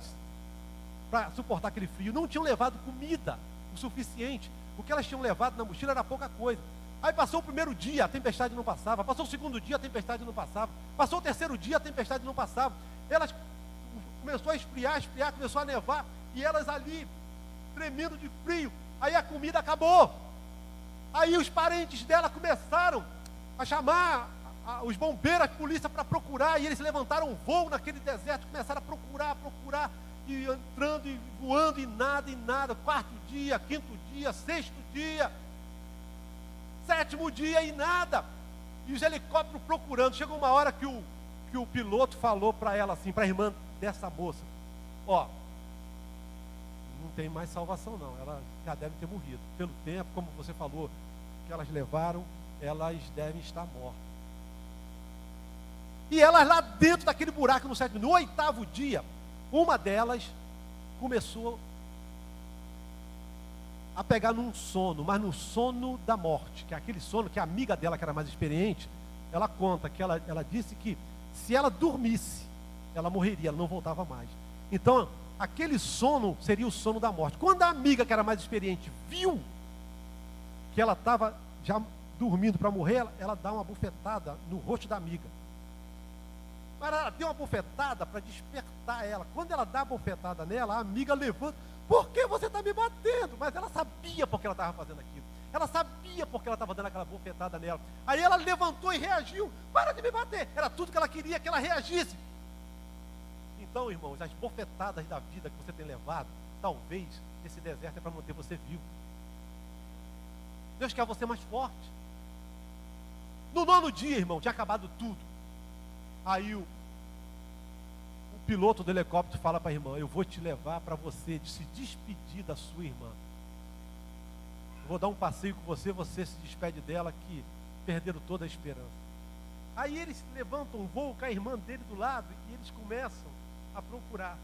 para suportar aquele frio. Não tinham levado comida o suficiente. O que elas tinham levado na mochila era pouca coisa. Aí passou o primeiro dia, a tempestade não passava. Passou o segundo dia, a tempestade não passava. Passou o terceiro dia, a tempestade não passava. Elas começou a esfriar, começou a nevar. E elas ali, tremendo de frio. Aí a comida acabou. Aí os parentes dela começaram a chamar os bombeiros, a polícia para procurar. E eles levantaram um voo naquele deserto, começaram a procurar. E entrando e voando e nada. Quarto dia, quinto dia, sexto dia, sétimo dia e nada. E os helicópteros procurando. Chegou uma hora que o piloto falou para ela assim, para a irmã dessa moça: ó, não tem mais salvação não, elas já devem ter morrido. Pelo tempo, como você falou, que elas levaram, elas devem estar mortas. E elas lá dentro daquele buraco no sétimo, no oitavo dia, uma delas começou a pegar num sono, mas no sono da morte, que é aquele sono que a amiga dela, que era mais experiente, ela conta que ela disse que se ela dormisse, ela morreria, ela não voltava mais. Então, aquele sono seria o sono da morte. Quando a amiga, que era mais experiente, viu que ela estava já dormindo para morrer, ela dá uma bufetada no rosto da amiga. Mas ela deu uma bufetada para despertar ela. Quando ela dá a bufetada nela, a amiga levanta: por que você está me batendo? Mas ela sabia por que ela estava fazendo aquilo. Ela sabia porque ela estava dando aquela bofetada nela. Aí ela levantou e reagiu: para de me bater. Era tudo que ela queria, que ela reagisse. Então, irmãos, as bofetadas da vida que você tem levado, talvez esse deserto é para manter você vivo. Deus quer você mais forte. No 9º dia, irmão, tinha acabado tudo. Aí o piloto do helicóptero fala para a irmã: eu vou te levar para você se despedir da sua irmã. Eu vou dar um passeio com você, você se despede dela, que perderam toda a esperança. Aí eles levantam um voo com a irmã dele do lado e eles começam a procurar.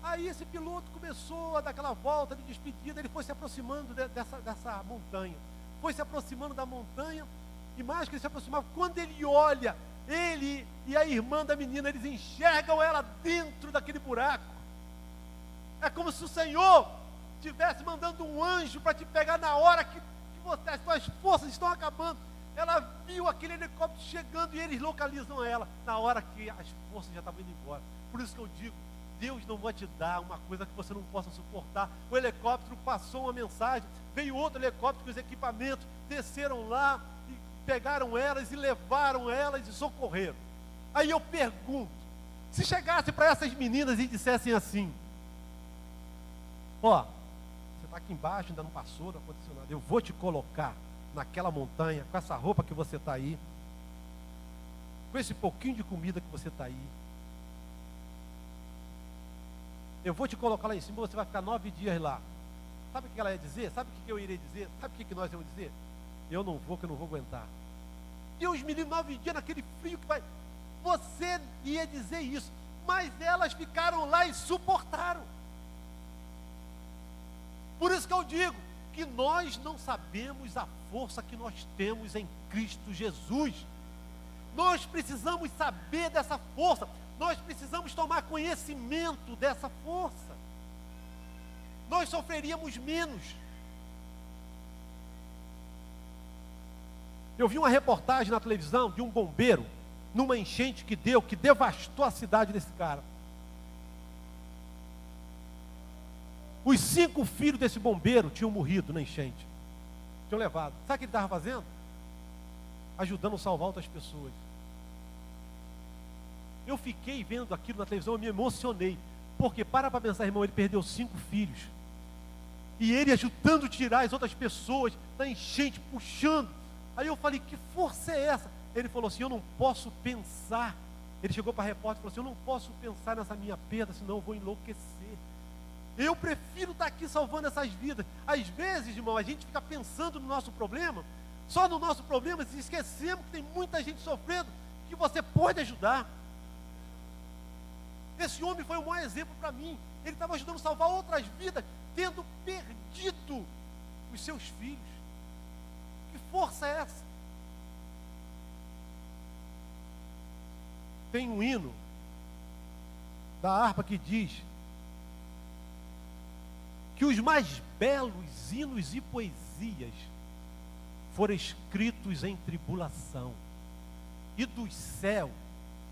Aí esse piloto começou a dar aquela volta de despedida, ele foi se aproximando dessa montanha. Foi se aproximando da montanha, e mais que ele se aproximava, quando ele olha, ele e a irmã da menina, eles enxergam ela dentro daquele buraco. É como se o Senhor estivesse mandando um anjo para te pegar na hora que as suas forças estão acabando. Ela viu aquele helicóptero chegando e eles localizam ela na hora que as forças já estavam indo embora. Por isso que eu digo, Deus não vai te dar uma coisa que você não possa suportar. O helicóptero passou uma mensagem, veio outro helicóptero com os equipamentos, desceram lá e pegaram elas e levaram elas e socorreram. Aí eu pergunto, se chegasse para essas meninas e dissessem assim: ó, você está aqui embaixo, ainda não passou, não aconteceu nada, eu vou te colocar naquela montanha, com essa roupa que você está aí, com esse pouquinho de comida que você está aí, eu vou te colocar lá em cima, você vai ficar 9 dias lá. Sabe o que ela ia dizer? Sabe o que eu iria dizer? Sabe o que nós íamos dizer? Eu não vou, que eu não vou aguentar. Deus me livre, 9 dias naquele frio que vai... Você ia dizer isso, mas elas ficaram lá e suportaram. Por isso que eu digo que nós não sabemos a força que nós temos em Cristo Jesus. Nós precisamos saber dessa força. Nós precisamos tomar conhecimento dessa força. Nós sofreríamos menos. Eu vi uma reportagem na televisão de um bombeiro, numa enchente que devastou a cidade desse cara. Os 5 filhos desse bombeiro tinham morrido na enchente. Tinham levado. Sabe o que ele estava fazendo? Ajudando a salvar outras pessoas. Eu fiquei vendo aquilo na televisão, eu me emocionei. Porque, para pensar, irmão, ele perdeu 5 filhos. E ele ajudando a tirar as outras pessoas da enchente, puxando. Aí eu falei, que força é essa? Ele falou assim, eu não posso pensar. Ele chegou para a repórter e falou assim, eu não posso pensar nessa minha perda, senão eu vou enlouquecer. Eu prefiro estar aqui salvando essas vidas. Às vezes, irmão, a gente fica pensando no nosso problema, só no nosso problema, e esquecemos que tem muita gente sofrendo, que você pode ajudar. Esse homem foi um maior exemplo para mim. Ele estava ajudando a salvar outras vidas, tendo perdido os seus filhos. Que força é essa? Tem um hino da harpa que diz que os mais belos hinos e poesias foram escritos em tribulação, e dos céus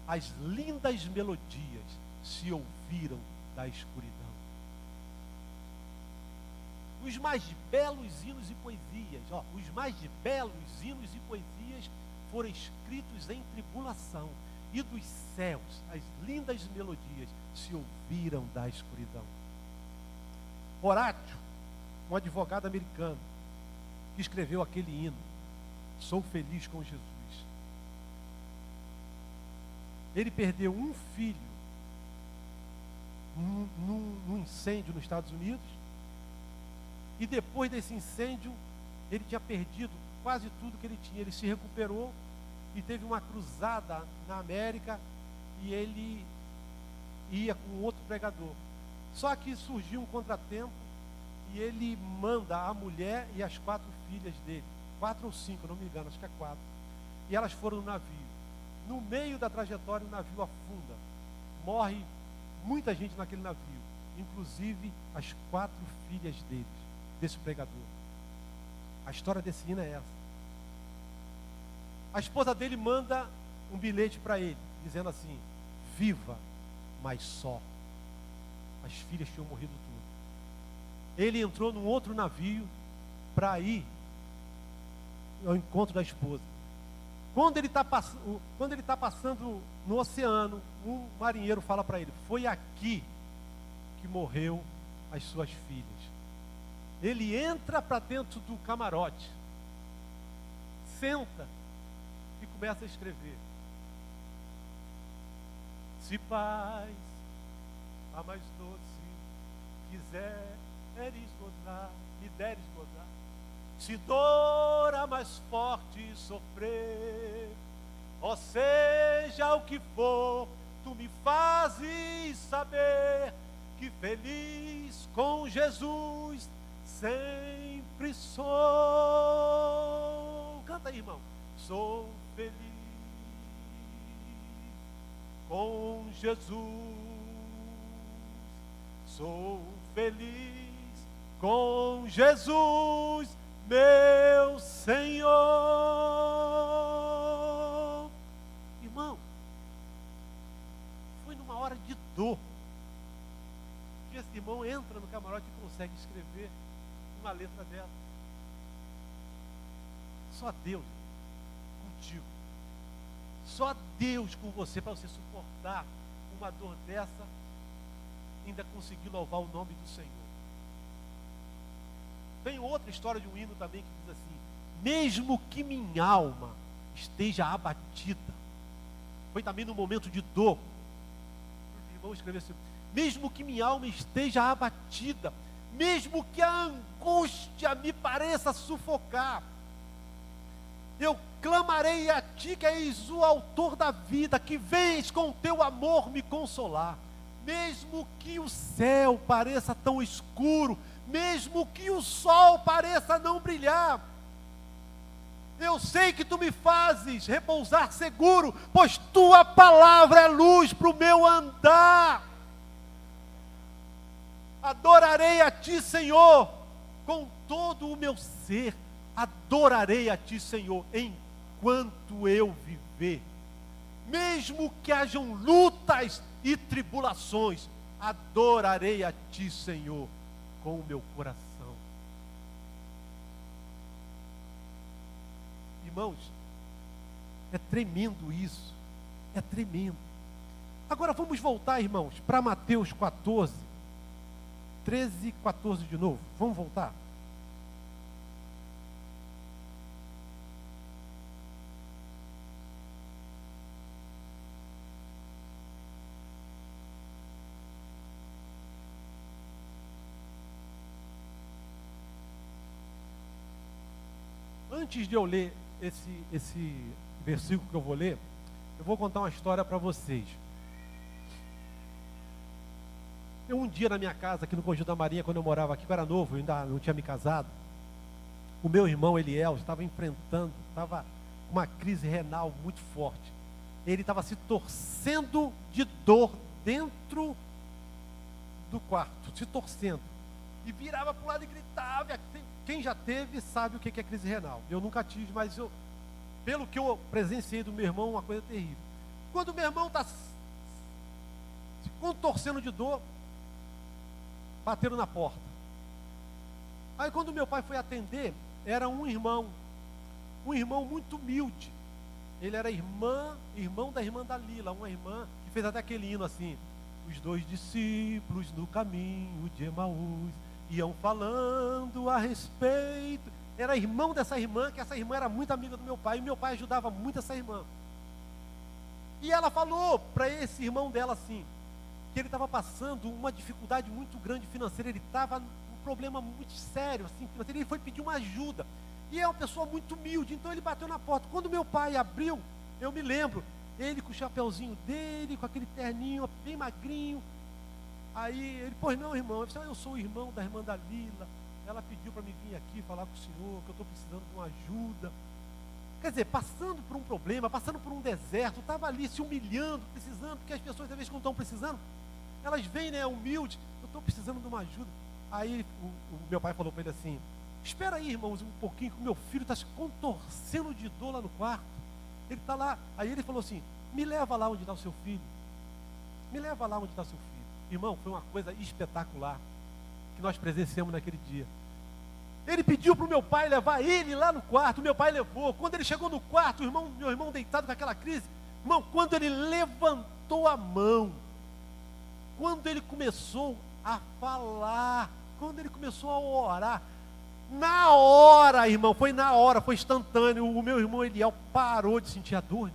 as lindas melodias se ouviram da escuridão. Os mais belos hinos e poesias, os mais belos hinos e poesias foram escritos em tribulação, e dos céus as lindas melodias se ouviram da escuridão. Horácio, um advogado americano, que escreveu aquele hino, Sou Feliz com Jesus. Ele perdeu um filho num incêndio nos Estados Unidos, e depois desse incêndio, ele tinha perdido quase tudo que ele tinha. Ele se recuperou e teve uma cruzada na América, e ele ia com outro pregador. Só que surgiu um contratempo, e ele manda a mulher e as 4 filhas dele, 4 ou 5, não me engano, acho que é 4, e elas foram no navio. No meio da trajetória, o navio afunda, morre muita gente naquele navio, inclusive as 4 filhas deles, desse pregador. A história desse hino é essa. A esposa dele manda um bilhete para ele, dizendo assim, viva, mas só. As filhas tinham morrido tudo. Ele entrou num outro navio para ir ao encontro da esposa. Quando ele está passando no oceano, um marinheiro fala para ele, foi aqui que morreu as suas filhas. Ele entra para dentro do camarote, senta e começa a escrever. Se paz, a mais doce, quiseres gozar, me deres gozar. Se dor a mais forte sofrer, ó seja o que for, tu me fazes saber que feliz com Jesus sempre sou. Canta aí, irmão. Sou feliz com Jesus. Sou feliz com Jesus, meu Senhor. Irmão, foi numa hora de dor que esse irmão entra no camarote e consegue escrever uma letra dela. Só Deus contigo, só Deus com você, para você suportar uma dor dessa, ainda conseguir louvar o nome do Senhor. Tem outra história de um hino também que diz assim, mesmo que minha alma esteja abatida, foi também num momento de dor, o irmão escreveu assim, mesmo que minha alma esteja abatida, mesmo que a angústia me pareça sufocar, eu clamarei a ti que és o autor da vida, que vens com o teu amor me consolar. Mesmo que o céu pareça tão escuro, mesmo que o sol pareça não brilhar, eu sei que tu me fazes repousar seguro, pois tua palavra é luz para o meu andar. Adorarei a ti, Senhor, com todo o meu ser. Adorarei a ti, Senhor, em enquanto eu viver, mesmo que hajam lutas e tribulações, adorarei a Ti, Senhor, com o meu coração. Irmãos, é tremendo isso, é tremendo. Agora vamos voltar, irmãos, para Mateus 14, 13 e 14 de novo. Vamos voltar? Antes de eu ler esse versículo que eu vou ler, eu vou contar uma história para vocês. Eu um dia na minha casa, aqui no Conjunto da Marinha, quando eu morava aqui, eu era novo, eu ainda não tinha me casado. O meu irmão Eliel estava estava com uma crise renal muito forte. Ele estava se torcendo de dor dentro do quarto, se torcendo. E virava para o lado e gritava. Quem já teve sabe o que é crise renal. Eu nunca tive, mas pelo que eu presenciei do meu irmão, uma coisa terrível. Quando o meu irmão está se contorcendo de dor, bateram na porta. Aí quando meu pai foi atender, era um irmão muito humilde. Ele era irmão da irmã Dalila, uma irmã que fez até aquele hino assim: os dois discípulos no caminho de Emaús iam falando a respeito. Era irmão dessa irmã, que essa irmã era muito amiga do meu pai, e meu pai ajudava muito essa irmã. E ela falou para esse irmão dela assim, que ele estava passando uma dificuldade muito grande financeira, ele estava num problema muito sério, assim, financeiro, ele foi pedir uma ajuda. E é uma pessoa muito humilde, então ele bateu na porta. Quando meu pai abriu, eu me lembro, ele com o chapeuzinho dele, com aquele terninho bem magrinho. Aí ele, pois não, irmão, eu sou o irmão da irmã Dalila, ela pediu para mim vir aqui falar com o senhor, que eu estou precisando de uma ajuda. Quer dizer, passando por um problema, passando por um deserto, estava ali se humilhando, precisando, porque as pessoas, às vezes, quando estão precisando, elas vêm, né, humildes, eu estou precisando de uma ajuda. Aí o meu pai falou para ele assim: espera aí, irmãos, um pouquinho, que o meu filho está se contorcendo de dor lá no quarto. Ele está lá. Aí ele falou assim: me leva lá onde está o seu filho. Me leva lá onde está o seu filho. Irmão, foi uma coisa espetacular que nós presenciamos naquele dia. Ele pediu para o meu pai levar ele lá no quarto. O meu pai levou. Quando ele chegou no quarto, meu irmão deitado com aquela crise, irmão, quando ele levantou a mão, quando ele começou a falar, quando ele começou a orar, na hora, irmão, foi na hora, foi instantâneo. O meu irmão Eliel parou de sentir a dor,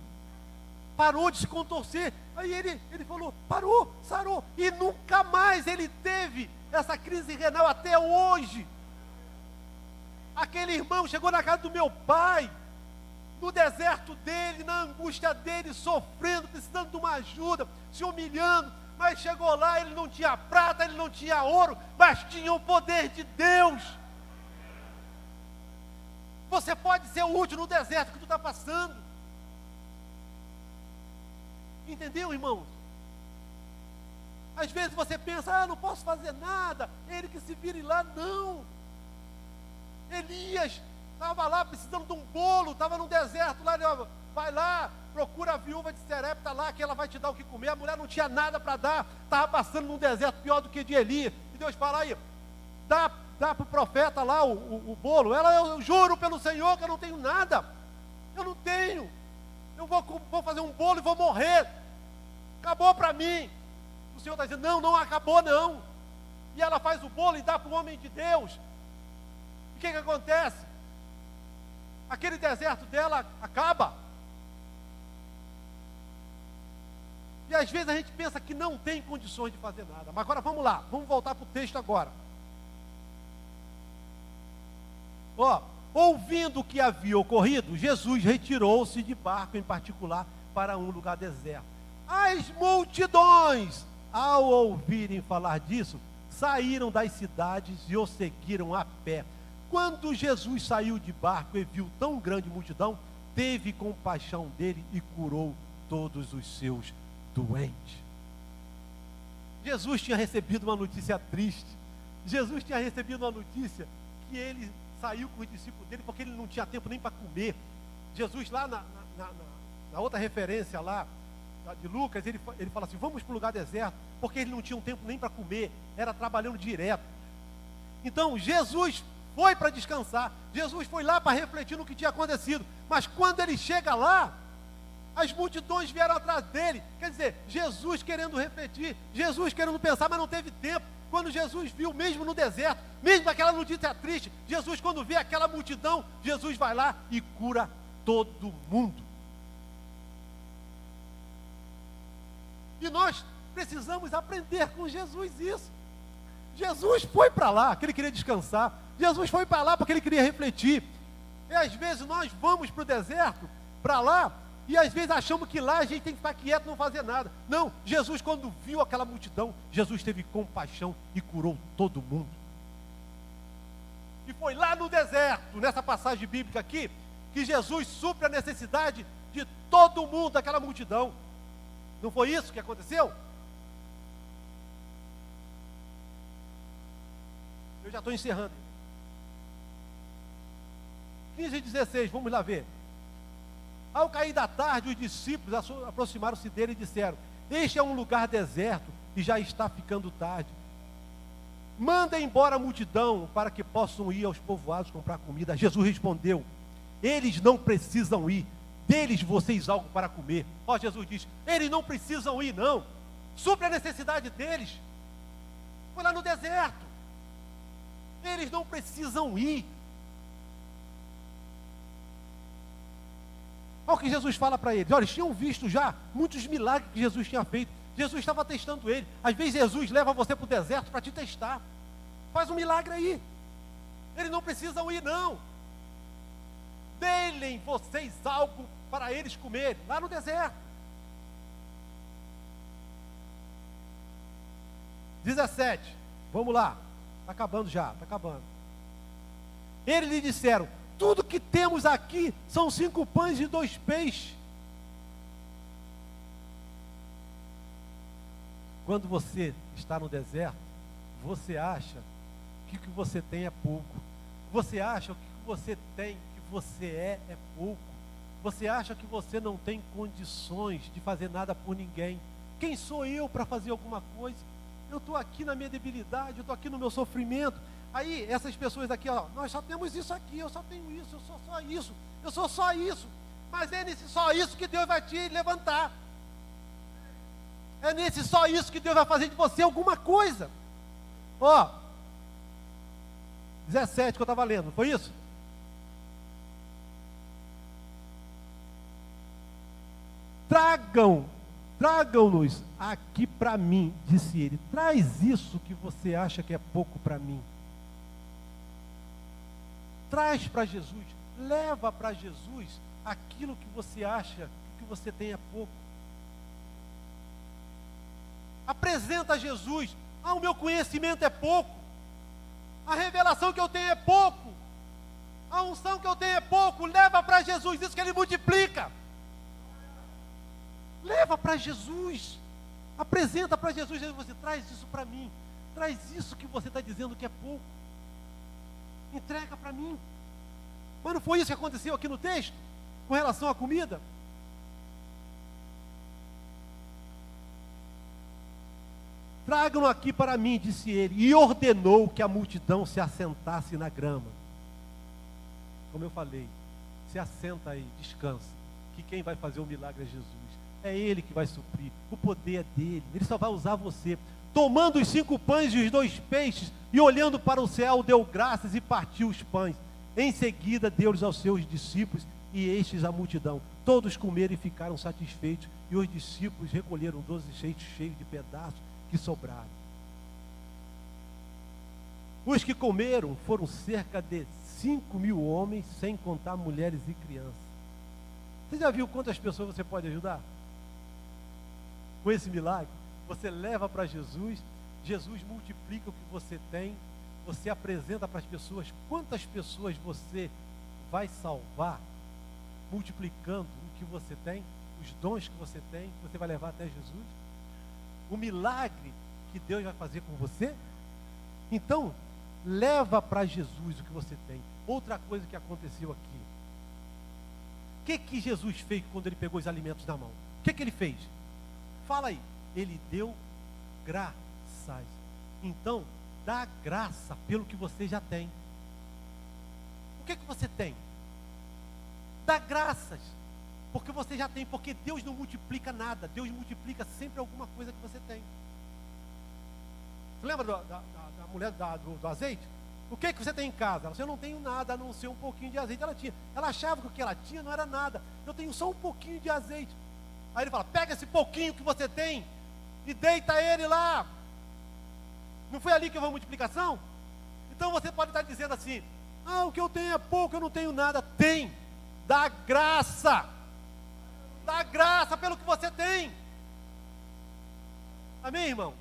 parou de se contorcer. Aí ele falou: parou, sarou. E nunca mais ele teve essa crise renal até hoje. Aquele irmão chegou na casa do meu pai, no deserto dele, na angústia dele, sofrendo, precisando de uma ajuda, se humilhando. Mas chegou lá, ele não tinha prata, ele não tinha ouro, mas tinha o poder de Deus. Você pode ser útil no deserto que tu está passando. Entendeu, irmãos? Às vezes você pensa: não posso fazer nada, ele que se vire lá. Não. Elias estava lá precisando de um bolo, estava no deserto lá, vai lá, procura a viúva de Serepta lá, que ela vai te dar o que comer. A mulher não tinha nada para dar, estava passando num deserto pior do que de Elias. E Deus fala: aí, dá para o profeta lá o bolo. Eu juro pelo Senhor que eu não tenho nada, eu não tenho, eu vou fazer um bolo e vou morrer, acabou para mim. O Senhor está dizendo: não acabou não. E ela faz o bolo e dá para o homem de Deus. O que acontece? Aquele deserto dela acaba. E às vezes a gente pensa que não tem condições de fazer nada. Mas agora vamos lá, vamos voltar para o texto agora. Ouvindo o que havia ocorrido, Jesus retirou-se de barco em particular para um lugar deserto. As multidões, ao ouvirem falar disso, saíram das cidades e o seguiram a pé. Quando Jesus saiu de barco e viu tão grande multidão, teve compaixão dele e curou todos os seus doentes. Jesus tinha recebido uma notícia triste. Jesus tinha recebido uma notícia que ele saiu com os discípulos dele porque ele não tinha tempo nem para comer. Jesus lá na outra referência lá, de Lucas, ele fala assim, vamos para um lugar deserto, porque eles não tinham tempo nem para comer, era trabalhando direto. Então, Jesus foi para descansar, Jesus foi lá para refletir no que tinha acontecido, mas quando ele chega lá, as multidões vieram atrás dele, quer dizer, Jesus querendo refletir, Jesus querendo pensar, mas não teve tempo. Quando Jesus viu, mesmo no deserto, mesmo aquela notícia triste, Jesus, quando vê aquela multidão, Jesus vai lá e cura todo mundo. E nós precisamos aprender com Jesus isso. Jesus foi para lá, porque ele queria descansar. Jesus foi para lá porque ele queria refletir. E às vezes nós vamos para o deserto, para lá, e às vezes achamos que lá a gente tem que ficar quieto, não fazer nada. Não, Jesus quando viu aquela multidão, Jesus teve compaixão e curou todo mundo. E foi lá no deserto, nessa passagem bíblica aqui, que Jesus supre a necessidade de todo mundo, daquela multidão. Não foi isso que aconteceu? Eu já estou encerrando. 15 e 16, vamos lá ver. Ao cair da tarde, os discípulos aproximaram-se dele e disseram, este é um lugar deserto e já está ficando tarde. Manda embora a multidão para que possam ir aos povoados comprar comida. Jesus respondeu, eles não precisam ir, deles vocês algo para comer. Ó, Jesus diz, eles não precisam ir não, supre a necessidade deles. Foi lá no deserto, eles não precisam ir. Olha o que Jesus fala para eles. Olha, eles tinham visto já muitos milagres que Jesus tinha feito. Jesus estava testando ele. Às vezes Jesus leva você para o deserto para te testar. Faz um milagre aí. Eles não precisam ir não. Deem vocês algo para eles comerem, lá no deserto. 17, vamos lá. Está acabando já, está acabando. Eles lhe disseram, tudo que temos aqui são 5 pães e 2 peixes. Quando você está no deserto, você acha que o que você tem é pouco. Você acha que o que você tem, que você é pouco. Você acha que você não tem condições de fazer nada por ninguém. Quem sou eu para fazer alguma coisa? Eu estou aqui na minha debilidade, eu estou aqui no meu sofrimento. Aí, essas pessoas aqui, ó, nós só temos isso aqui, eu só tenho isso, eu sou só isso, eu sou só isso. Mas é nesse só isso que Deus vai te levantar. É nesse só isso que Deus vai fazer de você alguma coisa. Ó, 17 que eu estava lendo, não foi isso? Tragam-nos aqui para mim, disse ele. Traz isso que você acha que é pouco para mim. Traz para Jesus, leva para Jesus aquilo que você acha que você tem é pouco. Apresenta a Jesus, o meu conhecimento é pouco, a revelação que eu tenho é pouco, a unção que eu tenho é pouco, leva para Jesus, isso que Ele multiplica. Leva para Jesus, apresenta para Jesus, você traz isso para mim, traz isso que você está dizendo que é pouco. Entrega para mim. Mas não foi isso que aconteceu aqui no texto? Com relação à comida? Tragam aqui para mim, disse ele, e ordenou que a multidão se assentasse na grama. Como eu falei, se assenta aí, descansa, que quem vai fazer o milagre é Jesus. É Ele que vai suprir, o poder é dele, Ele só vai usar você. Tomando os 5 pães e os 2 peixes, e olhando para o céu, deu graças e partiu os pães. Em seguida, deu-os aos seus discípulos, e estes a multidão. Todos comeram e ficaram satisfeitos, e os discípulos recolheram 12 cestos cheios de pedaços que sobraram. Os que comeram foram cerca de 5.000 homens, sem contar mulheres e crianças. Você já viu quantas pessoas você pode ajudar? Com esse milagre? Você leva para Jesus, Jesus multiplica o que você tem, você apresenta para as pessoas. Quantas pessoas você vai salvar multiplicando o que você tem, os dons que você tem, que você vai levar até Jesus? O milagre que Deus vai fazer com você? Então, leva para Jesus o que você tem. Outra coisa que aconteceu aqui. que Jesus fez quando ele pegou os alimentos na mão? O que ele fez? Fala aí. Ele deu graças. Então, dá graça pelo que você já tem. O que você tem? Dá graças, porque você já tem, porque Deus não multiplica nada, Deus multiplica sempre alguma coisa que você tem. Você lembra da mulher do azeite? O que você tem em casa? Ela disse, eu não tenho nada, a não ser um pouquinho de azeite. Ela achava que o que ela tinha não era nada. Eu tenho só um pouquinho de azeite. Aí ele fala, pega esse pouquinho que você tem e deita ele lá. Não foi ali que houve a multiplicação? Então você pode estar dizendo assim, o que eu tenho é pouco, eu não tenho nada. Tem, dá graça pelo que você tem. Amém, irmão?